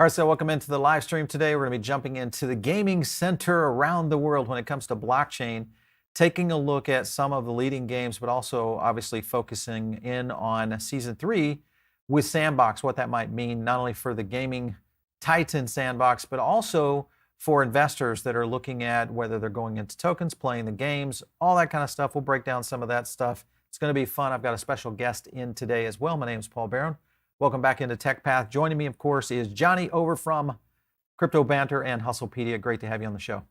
All right, so welcome into the live stream today. We're going to be jumping into the gaming center around the world when it comes to blockchain, taking a look at some of the leading games, but also obviously focusing in on season 3 with Sandbox, what that might mean, not only for the gaming titan Sandbox, but also for investors that are looking at whether they're going into tokens, playing the games, all that kind of stuff. We'll break down some of that stuff. It's going to be fun. I've got a special guest in today as well. My name is Paul Barron. Welcome back into Tech Path. Joining me, of course, is Jonny over from Crypto Banter and Hustlepedia. Great to have you on the show.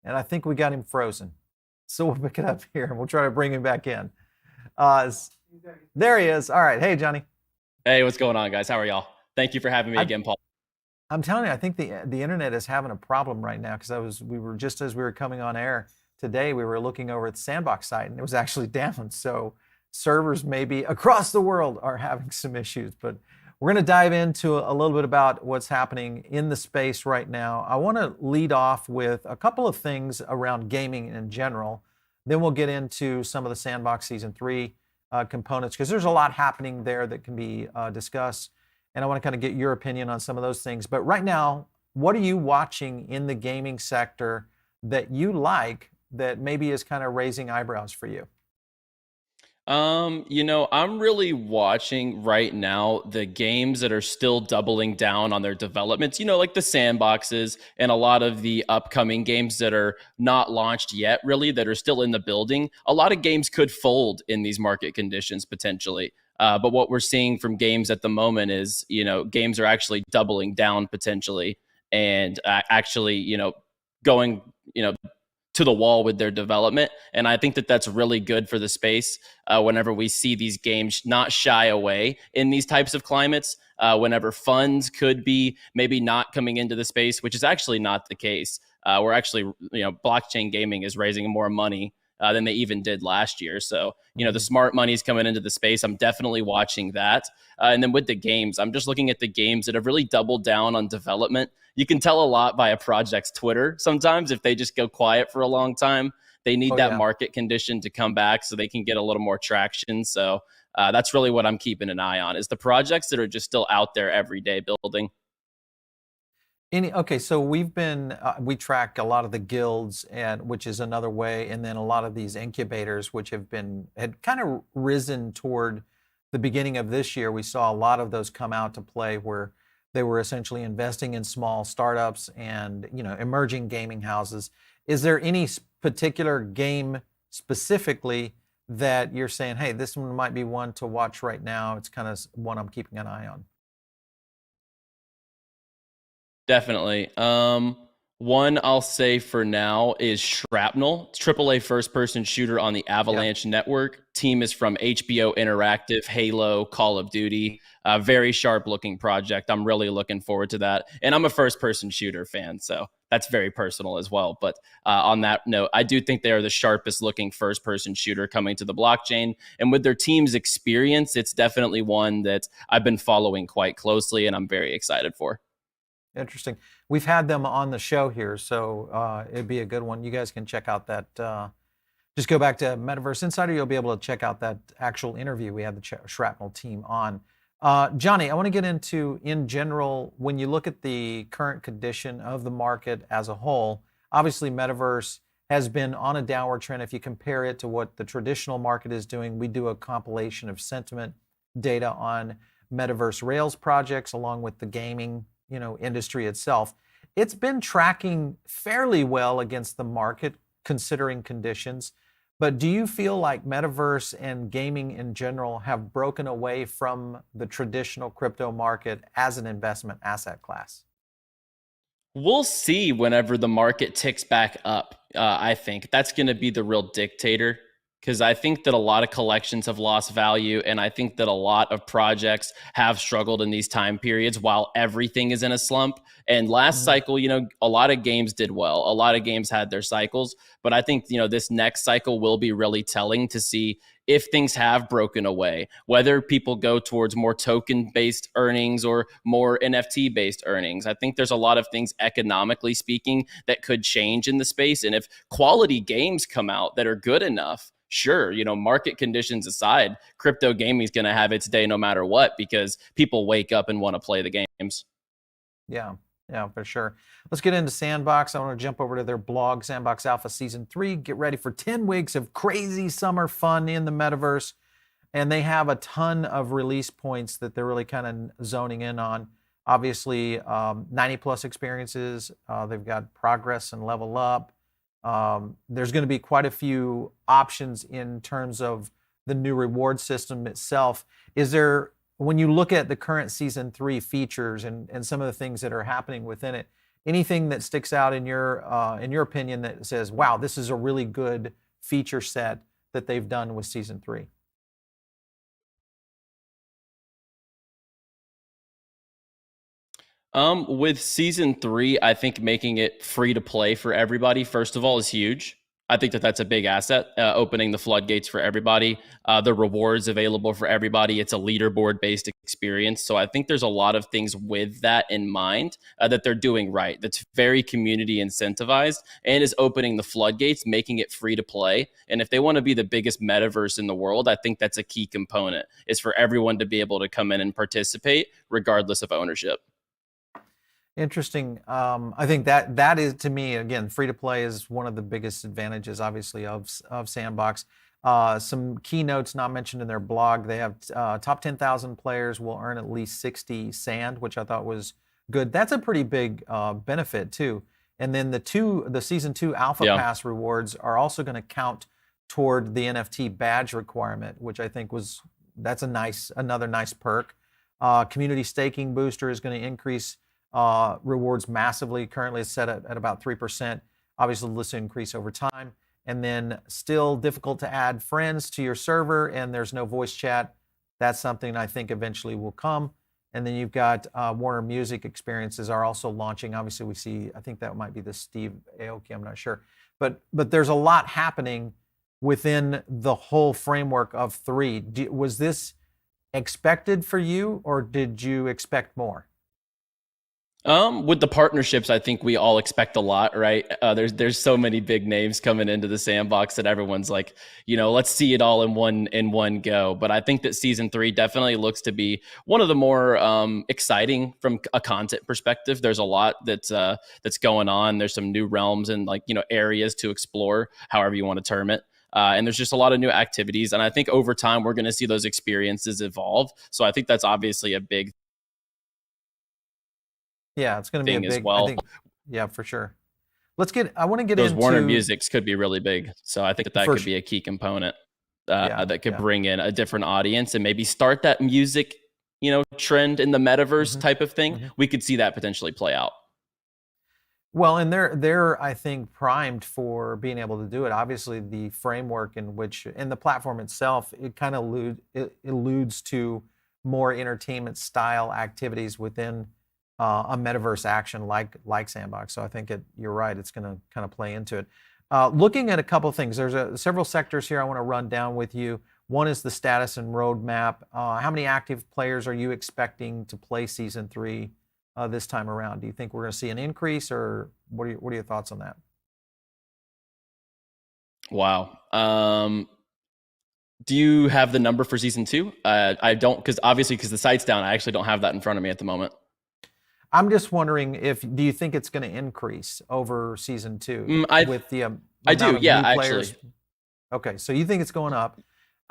And I think we got him frozen. So we'll pick it up here and we'll try to bring him back in. There he is. All right. Hey, Jonny. Hey, what's going on, guys? How are y'all? Thank you for having me again, Paul. I'm telling you, I think the internet is having a problem right now because we were just as we were coming on air today, we were looking over at the Sandbox site and it was actually down. So servers maybe across the world are having some issues, but we're going to dive into a little bit about what's happening in the space right now. I want to lead off with a couple of things around gaming in general. Then we'll get into some of the Sandbox Season 3 components because there's a lot happening there that can be discussed. And I want to kind of get your opinion on some of those things. But right now, what are you watching in the gaming sector that you like that maybe is kind of raising eyebrows for you? I'm really watching right now the games that are still doubling down on their developments, like the sandboxes and a lot of the upcoming games that are not launched yet, really, that are still in the building. A lot of games could fold in these market conditions potentially. But what we're seeing from games at the moment is, games are actually doubling down potentially and actually, going, to the wall with their development. And I think that that's really good for the space whenever we see these games not shy away in these types of climates, whenever funds could be maybe not coming into the space, which is actually not the case. We're actually, blockchain gaming is raising more money than they even did last year. So, the smart money is coming into the space. I'm definitely watching that. And then with the games, I'm just looking at the games that have really doubled down on development. You can tell a lot by a project's Twitter sometimes if they just go quiet for a long time. They need that market condition to come back so they can get a little more traction. So that's really what I'm keeping an eye on, is the projects that are just still out there every day building. Okay, so we track a lot of the guilds, which is another way, and then a lot of these incubators, which had kind of risen toward the beginning of this year. We saw a lot of those come out to play where they were essentially investing in small startups and emerging gaming houses. Is there any particular game specifically that you're saying, hey, this one might be one to watch right now? It's kind of one I'm keeping an eye on. Definitely. One I'll say for now is Shrapnel. It's AAA first-person shooter on the Avalanche network. Team is from HBO Interactive, Halo, Call of Duty. Very sharp-looking project. I'm really looking forward to that. And I'm a first-person shooter fan, so that's very personal as well. But on that note, I do think they are the sharpest-looking first-person shooter coming to the blockchain. And with their team's experience, it's definitely one that I've been following quite closely, and I'm very excited for. Interesting. We've had them on the show here, so it'd be a good one. You guys can check out that. Just go back to Metaverse Insider. You'll be able to check out that actual interview we had the Shrapnel team on. Jonny, I want to get into, in general, when you look at the current condition of the market as a whole, obviously Metaverse has been on a downward trend. If you compare it to what the traditional market is doing, we do a compilation of sentiment data on Metaverse Rails projects along with the gaming industry itself. It's been tracking fairly well against the market considering conditions. But do you feel like Metaverse and gaming in general have broken away from the traditional crypto market as an investment asset class? We'll see whenever the market ticks back up. I think that's going to be the real dictator, because I think that a lot of collections have lost value, and I think that a lot of projects have struggled in these time periods while everything is in a slump. And last cycle, a lot of games did well. A lot of games had their cycles, but I think, this next cycle will be really telling to see, if things have broken away, whether people go towards more token based earnings or more NFT based earnings. I think there's a lot of things economically speaking that could change in the space. And if quality games come out that are good enough, sure, market conditions aside, crypto gaming is going to have its day no matter what, because people wake up and want to play the games. Yeah, yeah, for sure. Let's get into Sandbox. I want to jump over to their blog, Sandbox Alpha Season 3. Get ready for 10 weeks of crazy summer fun in the metaverse. And they have a ton of release points that they're really kind of zoning in on. Obviously, 90 plus experiences. They've got progress and level up. There's going to be quite a few options in terms of the new reward system itself. Is there, when you look at the current Season 3 features and some of the things that are happening within it, anything that sticks out in your opinion that says, wow, this is a really good feature set that they've done with Season 3? With Season 3, I think making it free to play for everybody, first of all, is huge. I think that that's a big asset, opening the floodgates for everybody. The rewards available for everybody. It's a leaderboard based experience. So I think there's a lot of things with that in mind that they're doing right. That's very community incentivized and is opening the floodgates, making it free to play. And if they want to be the biggest metaverse in the world, I think that's a key component, is for everyone to be able to come in and participate regardless of ownership. Interesting. I think that is, to me, again, free to play is one of the biggest advantages, obviously, of Sandbox. Some keynotes not mentioned in their blog. They have top 10,000 players will earn at least 60 sand, which I thought was good. That's a pretty big benefit too. And then the Season 2 Alpha Pass rewards are also going to count toward the NFT badge requirement, which I think that's another nice perk. Community staking booster is going to increase rewards massively. Currently it's set at about 3%. Obviously this will increase over time. And then still difficult to add friends to your server, and there's no voice chat. That's something I think eventually will come. And then you've got Warner Music experiences are also launching. Obviously we see, I think that might be the Steve Aoki, I'm not sure. But there's a lot happening within the whole framework of 3. Was this expected for you, or did you expect more? With the partnerships, I think we all expect a lot, right? There's so many big names coming into the sandbox that everyone's like, let's see it all in one go. But I think that Season 3 definitely looks to be one of the more exciting from a content perspective. There's a lot that's going on. There's some new realms and areas to explore, however you want to term it. And there's just a lot of new activities. And I think over time, we're going to see those experiences evolve. So I think that's obviously a big Yeah, it's going to be a big, as well. I think, yeah, for sure. I want to get those into Warner Musics could be really big. So I think that could be a key component that could bring in a different audience and maybe start that music, trend in the metaverse type of thing. We could see that potentially play out. Well, and they're I think primed for being able to do it. Obviously, the framework in which, and the platform itself, it kind of alludes to more entertainment style activities within a metaverse action like Sandbox. So I think you're right. It's going to kind of play into it. Looking at a couple of things, there's several sectors here I want to run down with you. One is the status and roadmap. How many active players are you expecting to play Season 3 this time around? Do you think we're going to see an increase, or what are your thoughts on that? Wow. Do you have the number for Season 2? I don't, because the site's down. I actually don't have that in front of me at the moment. I'm just wondering do you think it's going to increase over Season 2 with the I do, yeah, players? Actually. Okay, so you think it's going up.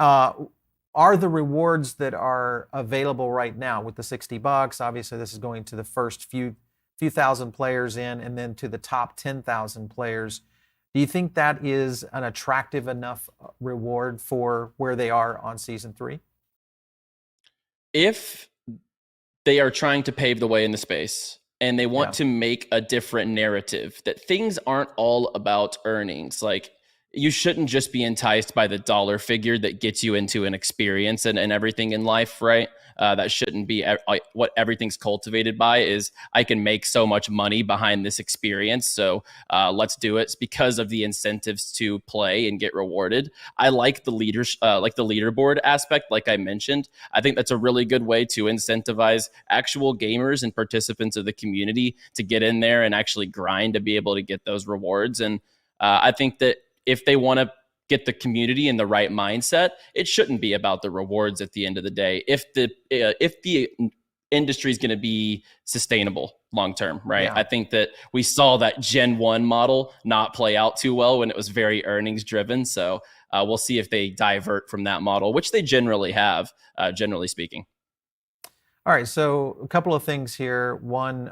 Are the rewards that are available right now with the $60? Obviously, this is going to the first few thousand players in, and then to the top 10,000 players. Do you think that is an attractive enough reward for where they are on Season 3? If they are trying to pave the way in the space and they want to make a different narrative, that things aren't all about earnings. Like, you shouldn't just be enticed by the dollar figure that gets you into an experience and everything in life, right? That shouldn't be what everything's cultivated by. Is I can make so much money behind this experience, so let's do it. It's because of the incentives to play and get rewarded. I like the like the leaderboard aspect, like I mentioned. I think that's a really good way to incentivize actual gamers and participants of the community to get in there and actually grind to be able to get those rewards. And I think that if they want to get the community in the right mindset, it shouldn't be about the rewards at the end of the day. If the industry is going to be sustainable long term, right? Yeah. I think that we saw that Gen 1 model not play out too well when it was very earnings driven. So we'll see if they divert from that model, which they generally have, generally speaking. All right, so a couple of things here. One,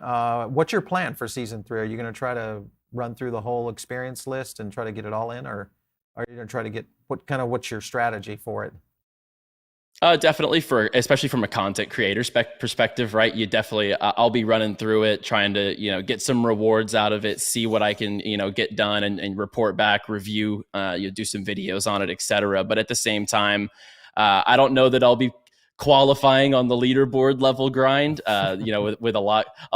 what's your plan for season 3? Are you going to try to run through the whole experience list and try to get it all in, or are you going to try to get what's your strategy for it? Definitely, especially from a content creator perspective, right? You definitely, I'll be running through it, trying to, get some rewards out of it, see what I can, get done and report back, review, you do some videos on it, etc. But at the same time, I don't know that I'll be qualifying on the leaderboard level grind, with a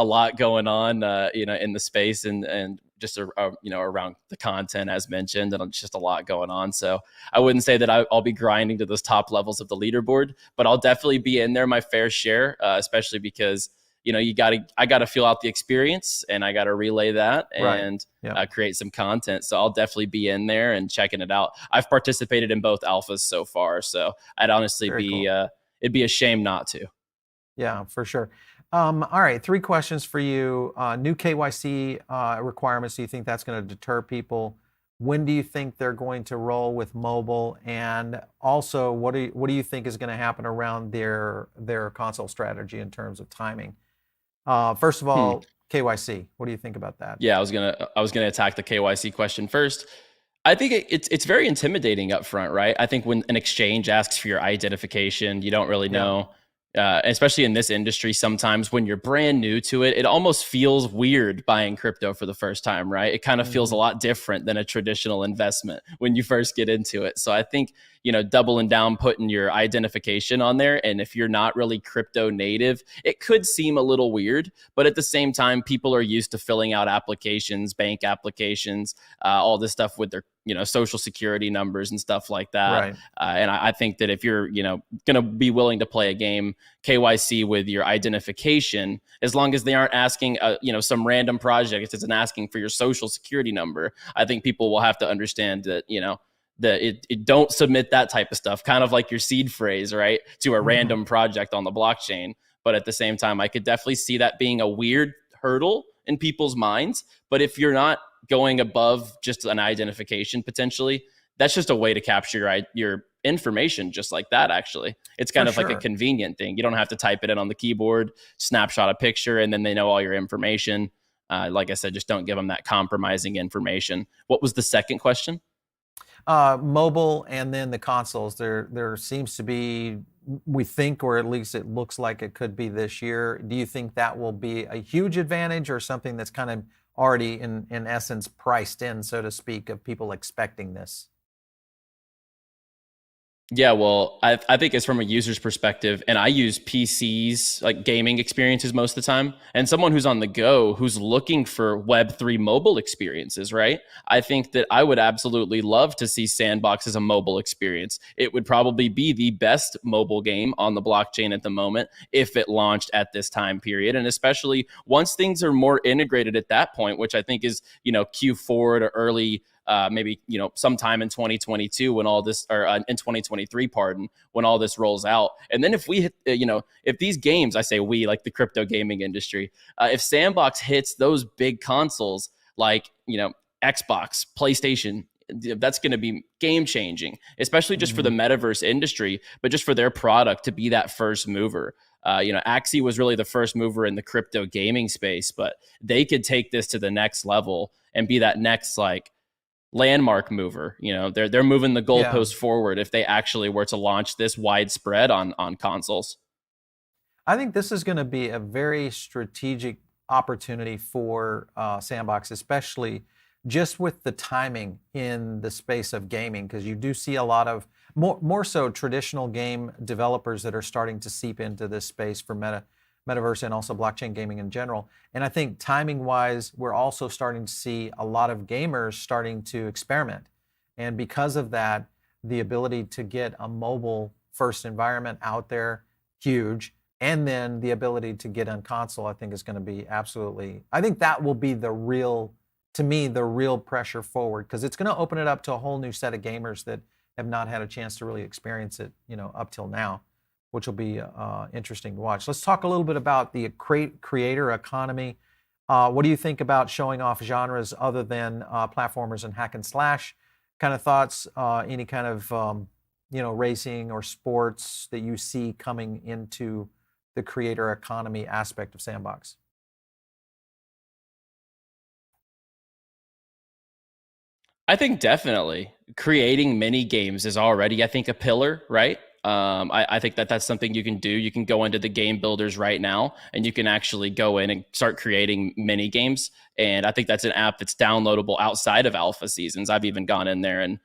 lot going on, in the space and just, around the content as mentioned, and just a lot going on. So I wouldn't say that I'll be grinding to those top levels of the leaderboard, but I'll definitely be in there my fair share, especially because, I got to feel out the experience and I got to relay that and create some content. So I'll definitely be in there and checking it out. I've participated in both alphas so far, so I'd honestly it'd be a shame not to. Yeah, for sure. All right, 3 questions for you. New KYC requirements. Do you think that's going to deter people? When do you think they're going to roll with mobile? And also, what do you think is going to happen around their console strategy in terms of timing? First of all, KYC. What do you think about that? Yeah, I was gonna attack the KYC question first. I think it's very intimidating up front, right? I think when an exchange asks for your identification, you don't really know. Especially in this industry, sometimes when you're brand new to it, it almost feels weird buying crypto for the first time, right? It kind of feels a lot different than a traditional investment when you first get into it. So I think, doubling down, putting your identification on there. And if you're not really crypto native, it could seem a little weird, but at the same time, people are used to filling out applications, bank applications, all this stuff with their, social security numbers and stuff like that. Right. And I think that if you're, going to be willing to play a game, KYC with your identification, as long as they aren't asking, some random project isn't asking for your social security number, I think people will have to understand that, that it don't submit that type of stuff, kind of like your seed phrase, right, to a random project on the blockchain. But at the same time, I could definitely see that being a weird hurdle in people's minds. But if you're not going above just an identification potentially, that's just a way to capture your information just like that. Actually, it's kind of like a convenient thing. You don't have to type it in on the keyboard, snapshot a picture, and then they know all your information. Like I said, just don't give them that compromising information. What was the second question? Mobile and then the consoles. There seems to be, we think, or at least it looks like it could be this year. Do you think that will be a huge advantage or something that's kind of already in essence priced in, so to speak, of people expecting this? Yeah, well, I think it's from a user's perspective, and I use PCs, like gaming experiences most of the time, and someone who's on the go, who's looking for Web3 mobile experiences, right? I think that I would absolutely love to see Sandbox as a mobile experience. It would probably be the best mobile game on the blockchain at the moment if it launched at this time period, and especially once things are more integrated at that point, which I think is, Q4 to early maybe sometime in 2022 when all this, or in 2023, pardon, when all this rolls out. And then if we hit, if these games, I say we, like the crypto gaming industry, if Sandbox hits those big consoles like Xbox, PlayStation, that's going to be game changing, especially just for the metaverse industry, but just for their product to be that first mover. Axie was really the first mover in the crypto gaming space, but they could take this to the next level and be that next landmark mover. They're moving the goalposts forward if they actually were to launch this widespread on consoles. I think this is going to be a very strategic opportunity for Sandbox, especially just with the timing in the space of gaming, because you do see a lot of more so traditional game developers that are starting to seep into this space for metaverse and also blockchain gaming in general. And I think timing wise, we're also starting to see a lot of gamers starting to experiment. And because of that, the ability to get a mobile first environment out there, huge. And then the ability to get on console, I think is going to be absolutely, I think that will be the real, to me, the real pressure forward, because it's going to open it up to a whole new set of gamers that have not had a chance to really experience it, up till now, which will be interesting to watch. Let's talk a little bit about the creator economy. What do you think about showing off genres other than platformers and hack and slash kind of thoughts? Any kind of, racing or sports that you see coming into the creator economy aspect of Sandbox? I think definitely creating mini games is already, I think, a pillar, right? I think that that's something you can do. You can go into the game builders right now and you can actually go in and start creating mini games. And I think that's an app that's downloadable outside of alpha seasons. I've even gone in there and,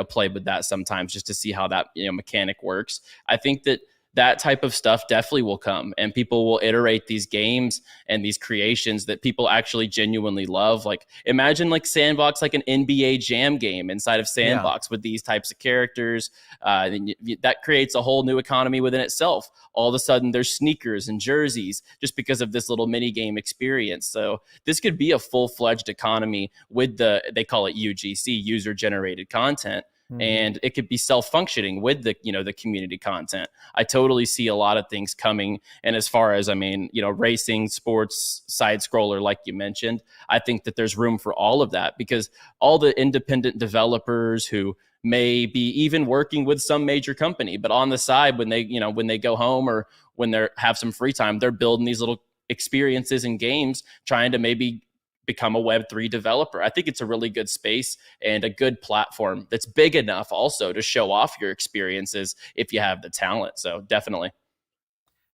played with that sometimes just to see how that, mechanic works. I think that that type of stuff definitely will come and people will iterate these games and these creations that people actually genuinely love. Like imagine like Sandbox, like an NBA Jam game inside of Sandbox with these types of characters. That creates a whole new economy within itself. All of a sudden there's sneakers and jerseys just because of this little mini game experience. So this could be a full-fledged economy with they call it UGC, user generated content. And it could be self-functioning with the the community content. I totally see a lot of things coming. And as far as racing, sports, side scroller, like you mentioned, I think that there's room for all of that, because all the independent developers who may be even working with some major company, but on the side when they go home or when they have some free time, they're building these little experiences and games, trying to maybe become a Web3 developer. I think it's a really good space and a good platform that's big enough also to show off your experiences if you have the talent. So definitely.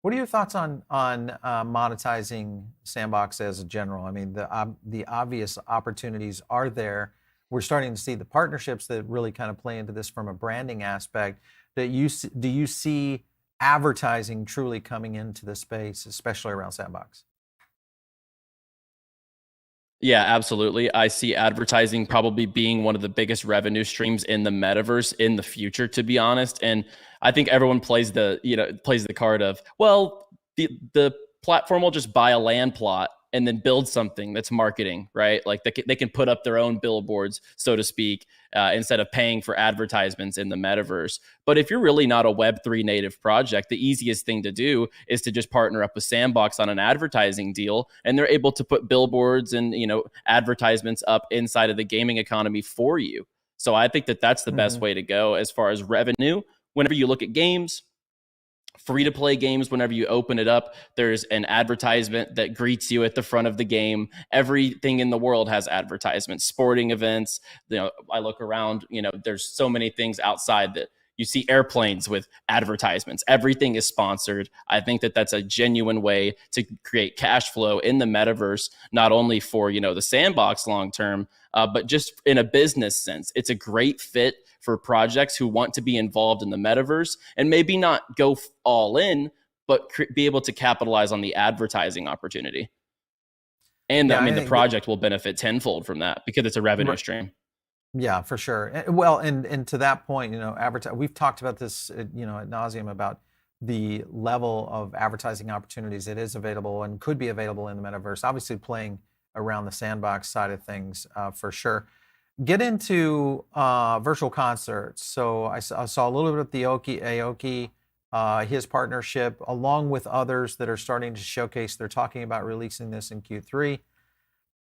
What are your thoughts on monetizing Sandbox as a general? I mean, the obvious opportunities are there. We're starting to see the partnerships that really kind of play into this from a branding aspect. Do you see advertising truly coming into the space, especially around Sandbox? Yeah, absolutely. I see advertising probably being one of the biggest revenue streams in the metaverse in the future, to be honest. And I think everyone plays the card of, well, the platform will just buy a land plot and then build something that's marketing, right? Like they can put up their own billboards, so to speak, instead of paying for advertisements in the metaverse. But if you're really not a Web3 native project, the easiest thing to do is to just partner up with Sandbox on an advertising deal, and they're able to put billboards and advertisements up inside of the gaming economy for you. So I think that that's the best way to go as far as revenue. Whenever you look at games, free to play games, whenever you open it up, there's an advertisement that greets you at the front of the game. Everything in the world has advertisements, sporting events. I look around, there's so many things outside that you see airplanes with advertisements. Everything is sponsored. I think that that's a genuine way to create cash flow in the metaverse, not only for, the Sandbox long term, but just in a business sense. It's a great fit for projects who want to be involved in the metaverse and maybe not go all in, but be able to capitalize on the advertising opportunity. And Yeah, the project will benefit tenfold from that because it's a revenue stream. Yeah, for sure. Well, and to that point, we've talked about this, ad nauseum about the level of advertising opportunities that is available and could be available in the metaverse. Obviously, playing around the Sandbox side of things, for sure. Get into virtual concerts. So I saw a little bit of the Aoki, his partnership, along with others that are starting to showcase. They're talking about releasing this in Q3.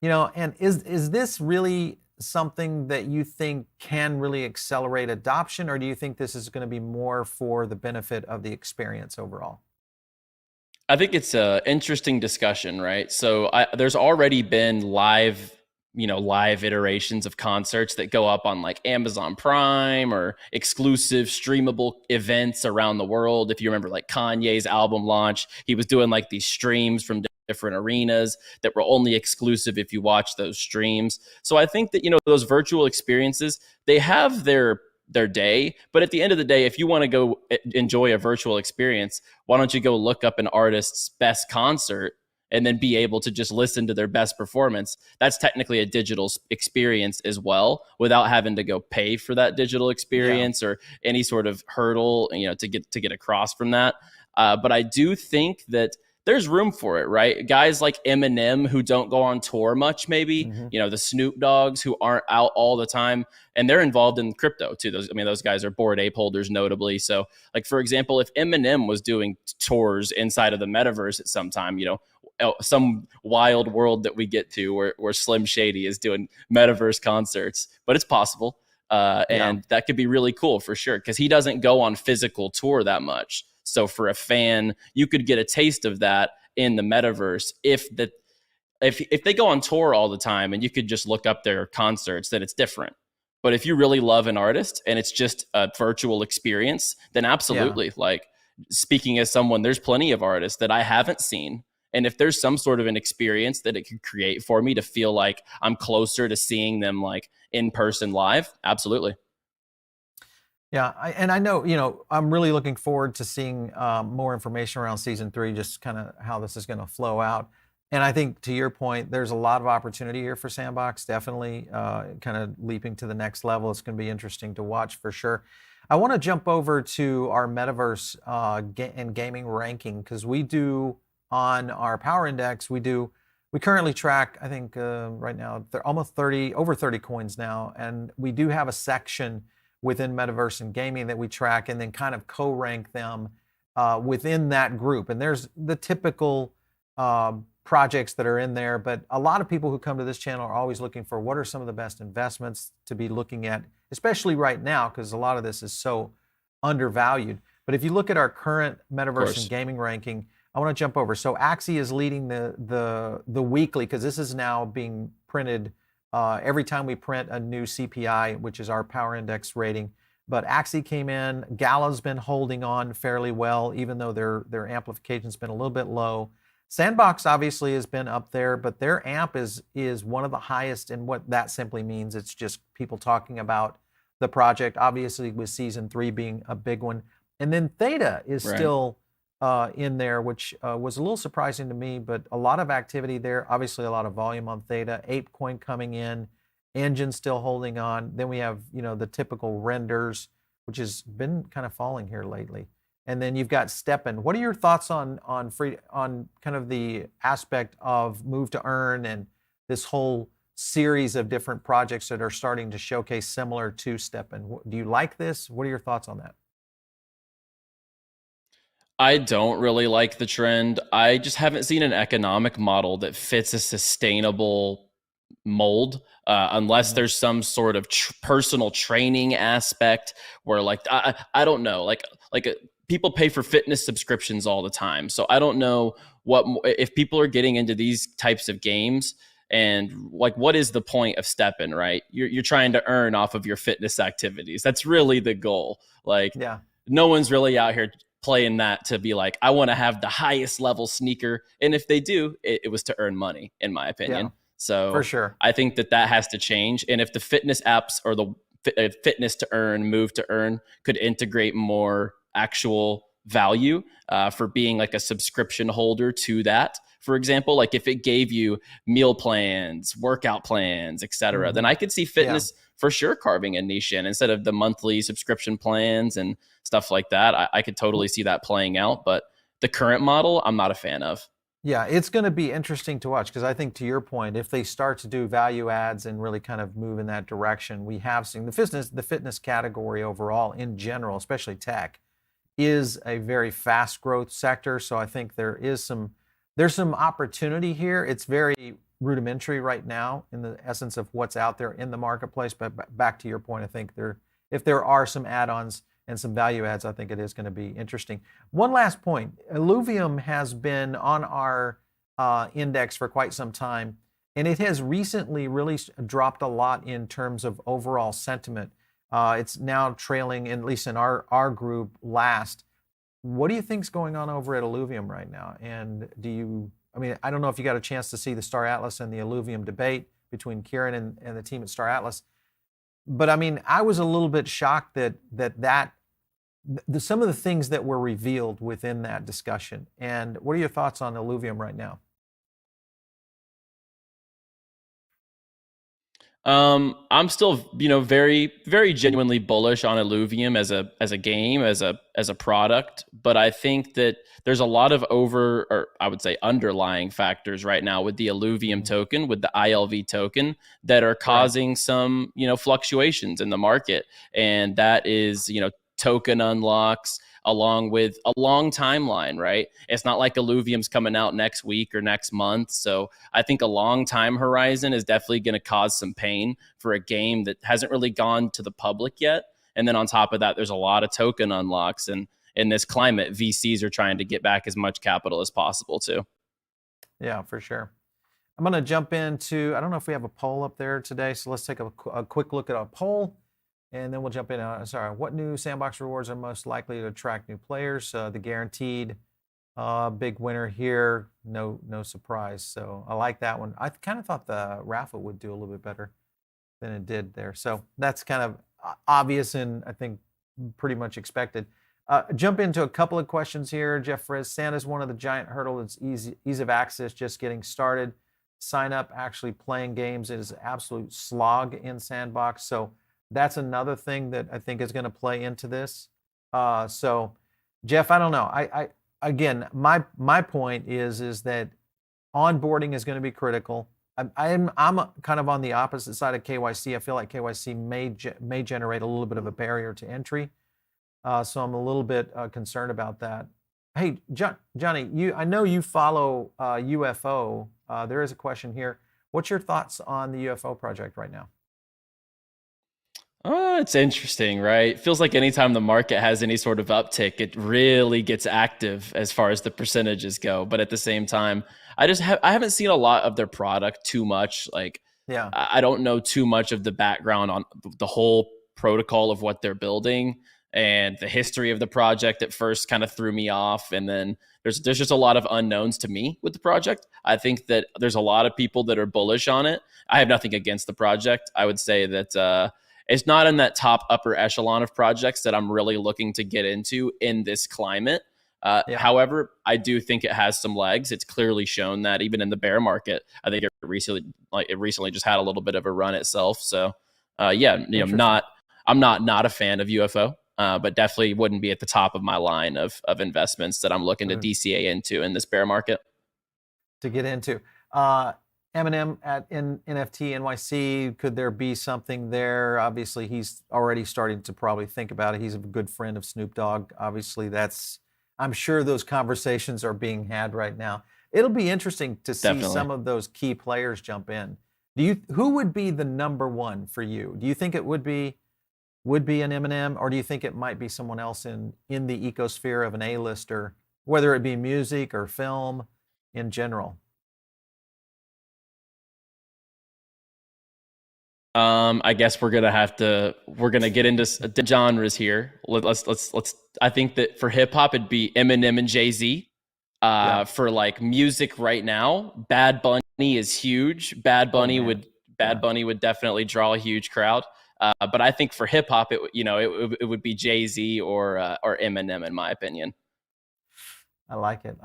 And is this really something that you think can really accelerate adoption, or do you think this is going to be more for the benefit of the experience overall? I think it's an interesting discussion, right? So there's already been live iterations of concerts that go up on like Amazon Prime or exclusive streamable events around the world. If you remember like Kanye's album launch, he was doing like these streams from different arenas that were only exclusive if you watch those streams. So I think that, you know, those virtual experiences, they have their day, but at the end of the day, if you want to go enjoy a virtual experience, why don't you go look up an artist's best concert and then be able to just listen to their best performance? That's technically a digital experience as well, without having to go pay for that digital experience or any sort of hurdle, you know, to get across from that. But I do think that there's room for it, right? Guys like Eminem who don't go on tour much, maybe, you know, the Snoop Dogs who aren't out all the time, and they're involved in crypto too. Those guys are Bored Ape holders notably. So like, for example, if Eminem was doing tours inside of the metaverse at some time, you know, some wild world that we get to where Slim Shady is doing metaverse concerts, but it's possible. And that could be really cool for sure, because he doesn't go on physical tour that much. So for a fan, you could get a taste of that in the metaverse if they go on tour all the time and you could just look up their concerts, then it's different. But if you really love an artist and it's just a virtual experience, then absolutely. Like, speaking as someone, there's plenty of artists that I haven't seen. And if there's some sort of an experience that it could create for me to feel like I'm closer to seeing them like in person live, absolutely. Yeah, I know, you know, I'm really looking forward to seeing more information around season 3, just kind of how this is going to flow out. And I think, to your point, there's a lot of opportunity here for Sandbox, definitely kind of leaping to the next level. It's going to be interesting to watch for sure. I want to jump over to our Metaverse and gaming ranking, because we do, on our Power Index, we currently track, I think right now, they're almost over 30 coins now. And we do have a section within Metaverse and gaming that we track, and then kind of co-rank them within that group. And there's the typical projects that are in there, but a lot of people who come to this channel are always looking for what are some of the best investments to be looking at, especially right now, because a lot of this is so undervalued. But if you look at our current Metaverse and gaming ranking, I want to jump over. So Axie is leading the weekly, because this is now being printed every time we print a new CPI, which is our Power Index rating. But Axie came in. Gala's been holding on fairly well, even though their amplification's been a little bit low. Sandbox obviously has been up there, but their amp is one of the highest, and what that simply means, it's just people talking about the project, obviously with season 3 being a big one. And then Theta is still in there, which was a little surprising to me, but a lot of activity there. Obviously a lot of volume on Theta. ApeCoin coming in, Engine still holding on. Then we have, you know, the typical renders, which has been kind of falling here lately. And then you've got Steppen. What are your thoughts on kind of the aspect of move to earn and this whole series of different projects that are starting to showcase similar to Steppen? Do you like this? What are your thoughts on that? I don't really like the trend. I just haven't seen an economic model that fits a sustainable mold, unless there's some sort of personal training aspect where, like, I don't know, like people pay for fitness subscriptions all the time. So I don't know if people are getting into these types of games, and like, what is the point of Steppen, right? You're trying to earn off of your fitness activities. That's really the goal. Like, no one's really out here playing that to be like, I want to have the highest level sneaker. And if they do, it was to earn money, in my opinion. So for sure, I think that has to change. And if the fitness apps or the fitness to earn, move to earn could integrate more actual value for being like a subscription holder to that, for example, like if it gave you meal plans, workout plans, etc., then I could see fitness for sure carving a niche in, instead of the monthly subscription plans and stuff like that. I could totally see that playing out, but the current model, I'm not a fan of. Yeah, it's going to be interesting to watch, because I think, to your point, if they start to do value adds and really kind of move in that direction, we have seen the fitness category overall in general, especially tech, is a very fast growth sector. So I think there's some opportunity here. It's very rudimentary right now in the essence of what's out there in the marketplace. But back to your point, I think if there are some add-ons and some value adds, I think it is going to be interesting. One last point. Elluvium has been on our index for quite some time, and it has recently really dropped a lot in terms of overall sentiment. It's now trailing, at least in our group, last. What do you think's going on over at Elluvium right now? And do I mean, I don't know if you got a chance to see the Star Atlas and the Elluvium debate between Kieran and the team at Star Atlas, but I mean, I was a little bit shocked that some of the things that were revealed within that discussion. And what are your thoughts on Elluvium right now? I'm still, very, very genuinely bullish on Illuvium as a game, as a product. But I think that there's a lot of or I would say underlying factors right now with the Illuvium token, with the ILV token, that are causing some, fluctuations in the market. And that is, token unlocks along with a long timeline, right? It's not like Illuvium's coming out next week or next month. So I think a long time horizon is definitely going to cause some pain for a game that hasn't really gone to the public yet. And then on top of that, there's a lot of token unlocks. And in this climate, VCs are trying to get back as much capital as possible too. Yeah, for sure. I'm going to jump into, I don't know if we have a poll up there today. So let's take a quick look at a poll. And then we'll jump in. What new sandbox rewards are most likely to attract new players? The guaranteed big winner here. No surprise. So I like that one. I kind of thought the Raffle would do a little bit better than it did there. So that's kind of obvious and I think pretty much expected. Jump into a couple of questions here. Jeff Friz, Santa's one of the giant hurdles. It's ease of access, just getting started. Sign up, actually playing games is an absolute slog in Sandbox. So that's another thing that I think is going to play into this. So, Jeff, I don't know. I again, my point is that onboarding is going to be critical. I'm kind of on the opposite side of KYC. I feel like KYC may generate a little bit of a barrier to entry. So I'm a little bit concerned about that. Hey, Jonny, I know you follow UFO. There is a question here. What's your thoughts on the UFO project right now? Oh, it's interesting, right? Feels like anytime the market has any sort of uptick, it really gets active as far as the percentages go. But at the same time, I haven't seen a lot of their product too much. Like, yeah, I don't know too much of the background on the whole protocol of what they're building, and the history of the project at first kind of threw me off. And then there's just a lot of unknowns to me with the project. I think that there's a lot of people that are bullish on it. I have nothing against the project. I would say that it's not in that top upper echelon of projects that I'm really looking to get into in this climate. However, I do think it has some legs. It's clearly shown that even in the bear market. I think it recently just had a little bit of a run itself. So I'm not a fan of UFO, but definitely wouldn't be at the top of my line of investments that I'm looking to DCA into in this bear market. To get into. Eminem at NFT NYC, could there be something there? Obviously, he's already starting to probably think about it. He's a good friend of Snoop Dogg. Obviously, I'm sure those conversations are being had right now. It'll be interesting to see some of those key players jump in. Who would be the number one for you? Do you think it would be an Eminem, or do you think it might be someone else in the ecosphere of an A-lister, whether it be music or film in general? I guess we're gonna get into genres here. Let's. I think that for hip hop, it'd be Eminem and Jay-Z. For like music right now, Bad Bunny is huge. Bad Bunny would definitely draw a huge crowd. But I think for hip hop, it would be Jay-Z or Eminem, in my opinion. I like it.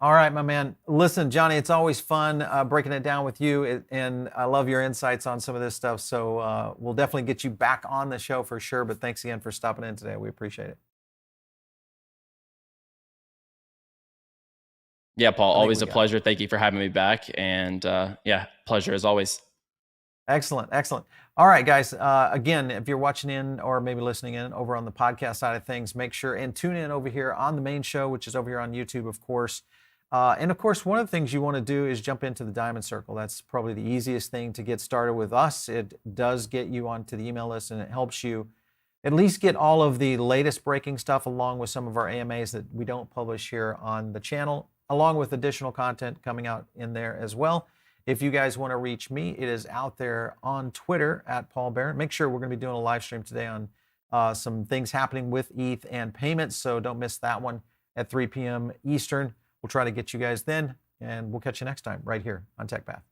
All right, my man. Listen, Jonny, it's always fun breaking it down with you, and I love your insights on some of this stuff. So we'll definitely get you back on the show for sure. But thanks again for stopping in today. We appreciate it. Yeah, Paul, always a pleasure. Thank you for having me back. And pleasure as always. Excellent. All right, guys. Again, if you're watching in or maybe listening in over on the podcast side of things, make sure and tune in over here on the main show, which is over here on YouTube, of course. And of course, one of the things you want to do is jump into the Diamond Circle. That's probably the easiest thing to get started with us. It does get you onto the email list, and it helps you at least get all of the latest breaking stuff along with some of our AMAs that we don't publish here on the channel, along with additional content coming out in there as well. If you guys want to reach me, it is out there on Twitter at Paul Barron. Make sure we're going to be doing a live stream today on some things happening with ETH and payments, so don't miss that one at 3 p.m. Eastern. We'll try to get you guys then. and we'll catch you next time right here on TechPath.